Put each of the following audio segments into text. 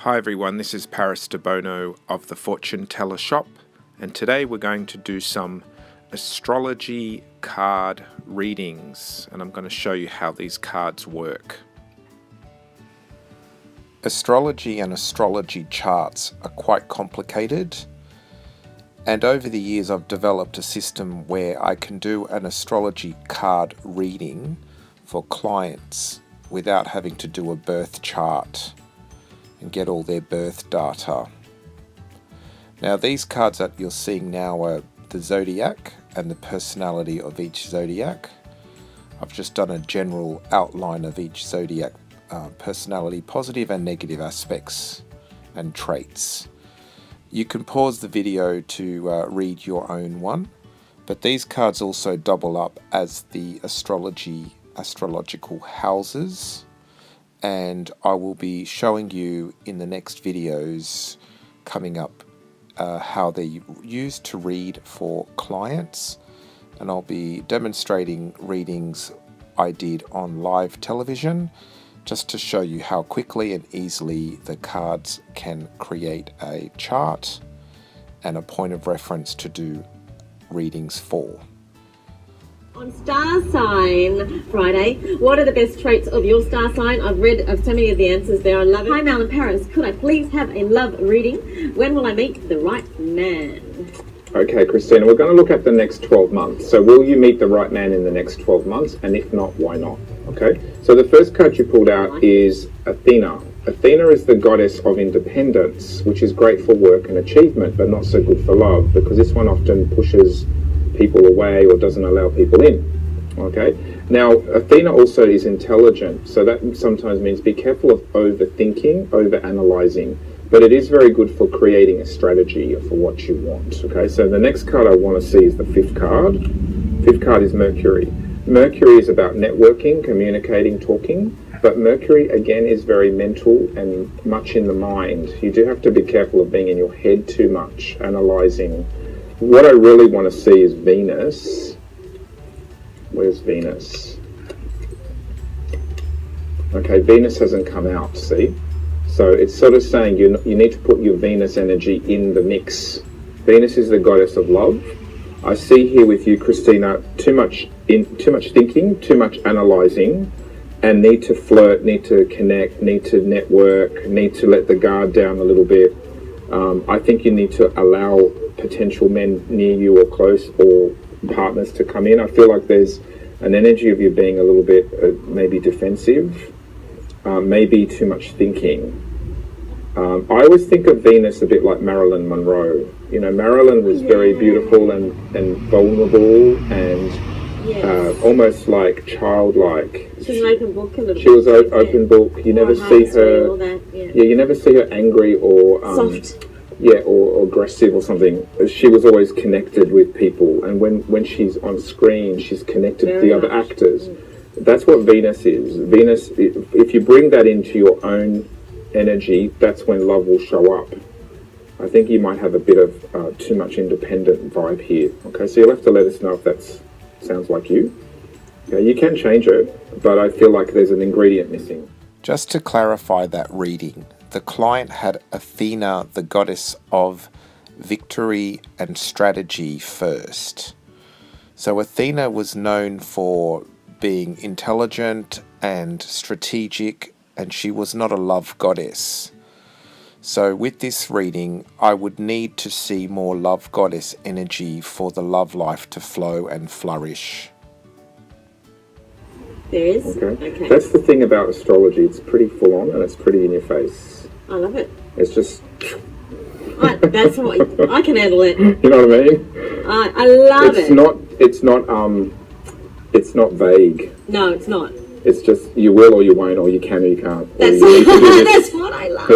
Hi everyone, this is Paris Debono of the Fortune Teller Shop, and today we're going to do some astrology card readings, and I'm going to show you how these cards work. Astrology and astrology charts are quite complicated, and over the years I've developed a system where I can do an astrology card reading for clients without having to do a birth chart and get all their birth data. Now these cards that you're seeing now are the Zodiac and the personality of each Zodiac. I've just done a general outline of each Zodiac personality, positive and negative aspects and traits. You can pause the video to read your own one, but these cards also double up as the astrological houses, and I will be showing you in the next videos coming up how they're used to read for clients, and I'll be demonstrating readings I did on live television just to show you how quickly and easily the cards can create a chart and a point of reference to do readings for. On Star Sign Friday, what are the best traits of your star sign? I've read of so many of the answers there. I love it. Hi Mel in Paris, could I please have a love reading? When will I meet the right man? Okay, Christina, we're going to look at the next 12 months. So will you meet the right man in the next 12 months? And if not, why not? Okay, so the first card you pulled out is Athena. Athena is the goddess of independence, which is great for work and achievement, but not so good for love, because this one often pushes people away or doesn't allow people in. Okay, now Athena also is intelligent, so that sometimes means be careful of overthinking, overanalyzing, but it is very good for creating a strategy for what you want. Okay, so the next card I want to see is the fifth card. Fifth card is Mercury. Mercury is about networking, communicating, talking, but Mercury again is very mental and much in the mind. You do have to be careful of being in your head too much, analyzing. What I really want to see is Venus. Where's Venus? Okay, Venus hasn't come out, see? So it's sort of saying you need to put your Venus energy in the mix. Venus is the goddess of love. I see here with you, Christina, too much thinking, too much analysing, and need to flirt, need to connect, need to network, need to let the guard down a little bit. I think you need to allow potential men near you or close or partners to come in. I feel like there's an energy of you being a little bit maybe defensive, maybe too much thinking. I always think of Venus a bit like Marilyn Monroe. You know, Marilyn was very beautiful and vulnerable and almost like childlike. She's an open book a little bit. She was an open book. You never see her. You never see her angry or soft. Yeah, or aggressive or something. She was always connected with people, and when she's on screen, she's connected to the other actors. That's what Venus is. Venus, if you bring that into your own energy, that's when love will show up. I think you might have a bit of too much independent vibe here. Okay, so you'll have to let us know if that sounds like you. Okay, you can change it, but I feel like there's an ingredient missing. Just to clarify that reading, the client had Athena, the goddess of victory and strategy, first. So Athena was known for being intelligent and strategic, and she was not a love goddess. So with this reading, I would need to see more love goddess energy for the love life to flow and flourish. There is? Okay. That's the thing about astrology. It's pretty full on and it's pretty in your face. I love it. It's just... that's what I can handle it. You know what I mean? I love it. It's not vague. No, it's not. It's just you will or you won't, or you can or you can't. That's what I love.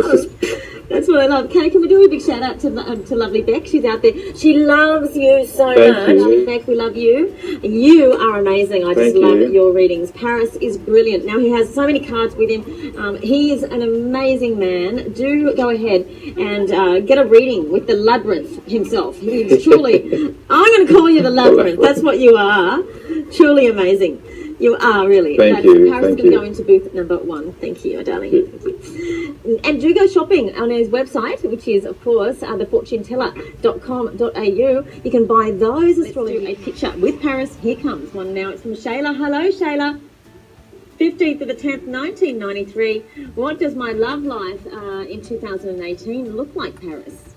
That's what I love. Can we do a big shout out to lovely Beck? She's out there. She loves you so much. You. Beck, we love you. You are amazing. I just love your readings. Paris is brilliant. Now he has so many cards with him. He is an amazing man. Do go ahead and get a reading with the Labyrinth himself. He's truly, I'm going to call you the Labyrinth. That's what you are. Truly amazing. You are really. Thank you. Paris is going to go into booth number 1. Thank you, darling. Thank you. And do go shopping on his website, which is, of course, thefortuneteller.com.au. You can buy those astrology. A picture with Paris. Here comes one now. It's from Shayla. Hello, Shayla. 15th of the 10th, 1993. What does my love life in 2018 look like, Paris?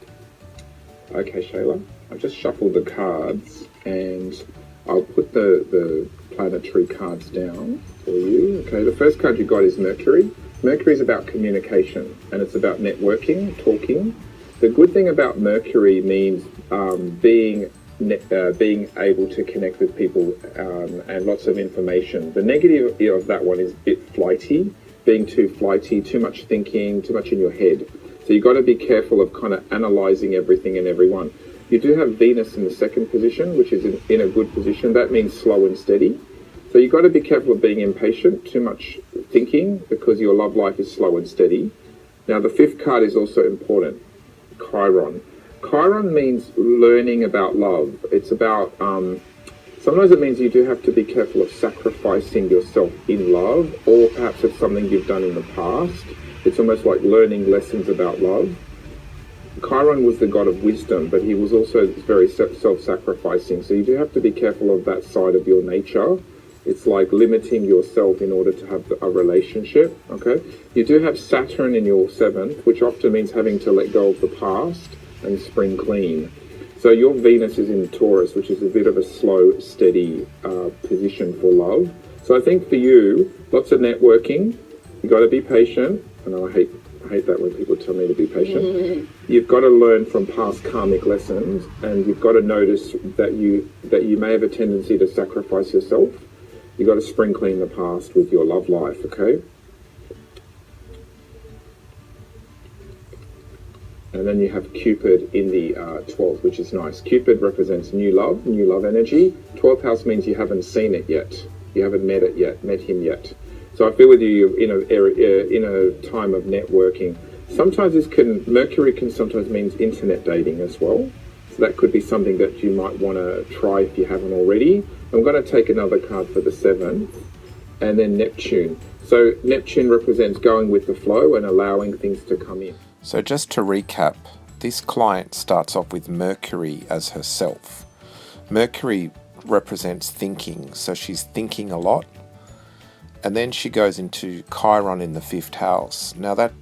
Okay, Shayla. I've just shuffled the cards and I'll put the planetary cards down for you. Okay, the first card you got is Mercury. Mercury is about communication and it's about networking, talking. The good thing about Mercury means being able to connect with people and lots of information. The negative of that one is a bit flighty, being too flighty, too much thinking, too much in your head. So you've got to be careful of kind of analysing everything and everyone. You do have Venus in the second position, which is in a good position. That means slow and steady. So you've got to be careful of being impatient, too much thinking, because your love life is slow and steady. Now, the fifth card is also important, Chiron. Chiron means learning about love. It's about, sometimes it means you do have to be careful of sacrificing yourself in love, or perhaps it's something you've done in the past. It's almost like learning lessons about love. Chiron was the god of wisdom, but he was also very self-sacrificing. So you do have to be careful of that side of your nature. It's like limiting yourself in order to have a relationship, okay? You do have Saturn in your 7th, which often means having to let go of the past and spring clean. So your Venus is in Taurus, which is a bit of a slow, steady position for love. So I think for you, lots of networking. You've got to be patient. And I hate that when people tell me to be patient. You've got to learn from past karmic lessons, and you've got to notice that you may have a tendency to sacrifice yourself. You've got to spring clean the past with your love life, okay? And then you have Cupid in the 12th, which is nice. Cupid represents new love energy. 12th house means you haven't seen it yet. You haven't met him yet. So I feel with you in a time of networking. Sometimes Mercury can sometimes mean internet dating as well. So that could be something that you might want to try if you haven't already. I'm going to take another card for the 7th, and then Neptune. So Neptune represents going with the flow and allowing things to come in. So just to recap, this client starts off with Mercury as herself. Mercury represents thinking, so she's thinking a lot. And then she goes into Chiron in the 5th house. Now that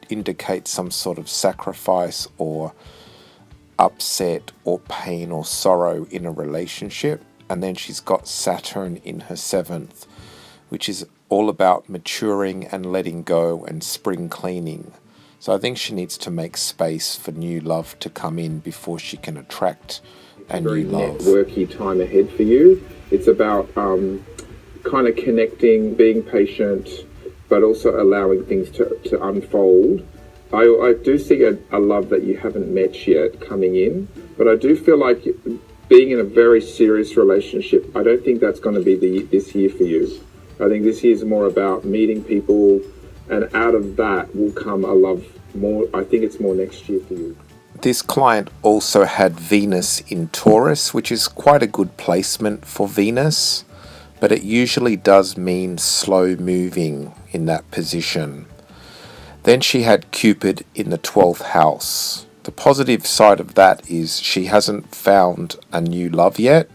indicates some sort of sacrifice or upset or pain or sorrow in a relationship. And then she's got Saturn in her 7th, which is all about maturing and letting go and spring cleaning. So I think she needs to make space for new love to come in before she can attract a new love. Networky time ahead for you. It's about kind of connecting, being patient, but also allowing things to unfold. I do see a love that you haven't met yet coming in, but I do feel like being in a very serious relationship, I don't think that's going to be this year for you. I think this year is more about meeting people, and out of that will come a love more. I think it's more next year for you. This client also had Venus in Taurus, which is quite a good placement for Venus, but it usually does mean slow moving in that position. Then she had Cupid in the 12th house. The positive side of that is she hasn't found a new love yet.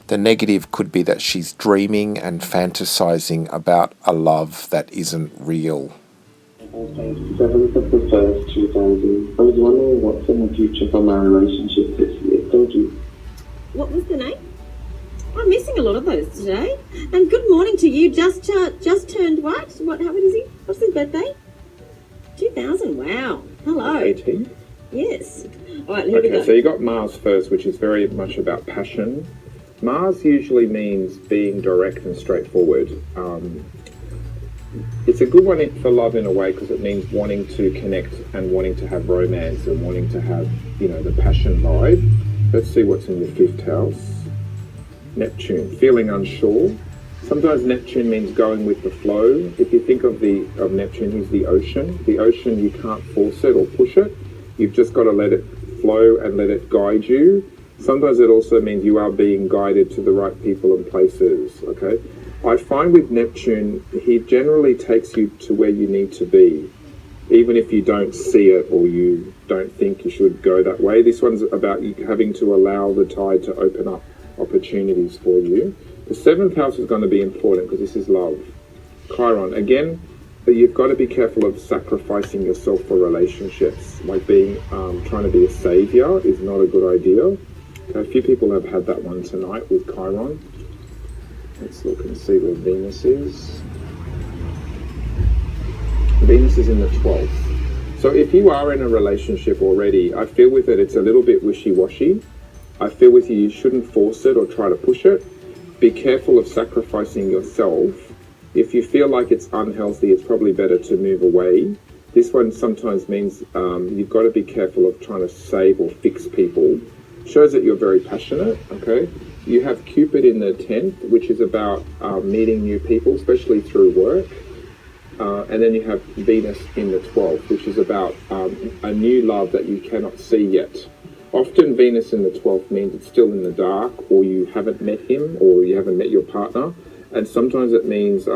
The negative could be that she's dreaming and fantasizing about a love that isn't real. 7th of the 1st, 2000. I was wondering what's in the future for my relationship this year. Thank you. What was the name? I'm missing a lot of those today. And good morning to you. Just turned what? How old is he? What's his birthday? 2000. Wow. Hello. 18? Yes. All right, here we go. So you got Mars first, which is very much about passion. Mars usually means being direct and straightforward. It's a good one for love in a way, because it means wanting to connect and wanting to have romance and wanting to have, the passion vibe. Let's see what's in your 5th house. Neptune, feeling unsure. Sometimes Neptune means going with the flow. If you think of Neptune, he's the ocean. The ocean, you can't force it or push it. You've just got to let it flow and let it guide you. Sometimes it also means you are being guided to the right people and places, okay? I find with Neptune, he generally takes you to where you need to be, even if you don't see it or you don't think you should go that way. This one's about you having to allow the tide to open up opportunities for you. The 7th house is going to be important because this is love. Chiron, again, you've got to be careful of sacrificing yourself for relationships. Like being, trying to be a savior is not a good idea. Okay, a few people have had that one tonight with Chiron. Let's look and see where Venus is. Venus is in the 12th. So if you are in a relationship already, I feel with it, it's a little bit wishy-washy. I feel with you, you shouldn't force it or try to push it. Be careful of sacrificing yourself. If you feel like it's unhealthy, it's probably better to move away. This one sometimes means you've got to be careful of trying to save or fix people. Shows that you're very passionate, okay? You have Cupid in the 10th, which is about meeting new people, especially through work. And then you have Venus in the 12th, which is about a new love that you cannot see yet. Often Venus in the 12th means it's still in the dark, or you haven't met him, or you haven't met your partner. And sometimes it means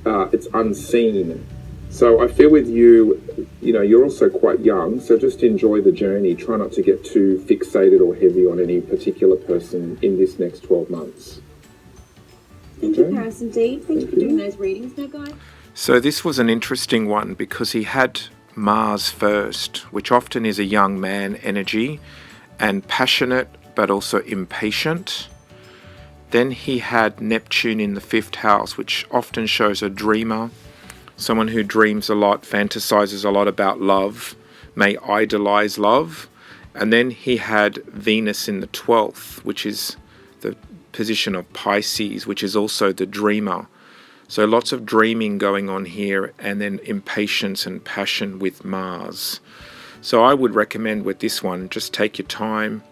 it's unseen. So I feel with you, you know, you're also quite young, so just enjoy the journey. Try not to get too fixated or heavy on any particular person in this next 12 months. Thank you, Paris, indeed. Thank you for doing those readings now, guys. So this was an interesting one because he had Mars first, which often is a young man energy and passionate but also impatient. Then he had Neptune in the 5th house, which often shows a dreamer, someone who dreams a lot, fantasizes a lot about love, may idolize love. And then he had Venus in the 12th, which is the position of Pisces, which is also the dreamer. So lots of dreaming going on here, and then impatience and passion with Mars. So I would recommend with this one, just take your time,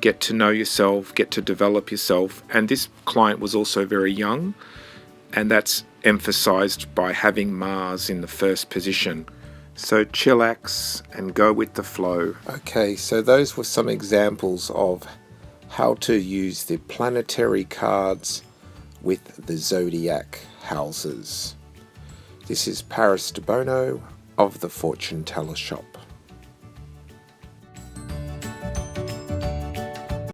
get to know yourself, get to develop yourself. And this client was also very young, and that's emphasized by having Mars in the 1st position. So chillax and go with the flow. Okay, so those were some examples of how to use the planetary cards with the zodiac houses. This is Paris Debono of the Fortune Teller Shop.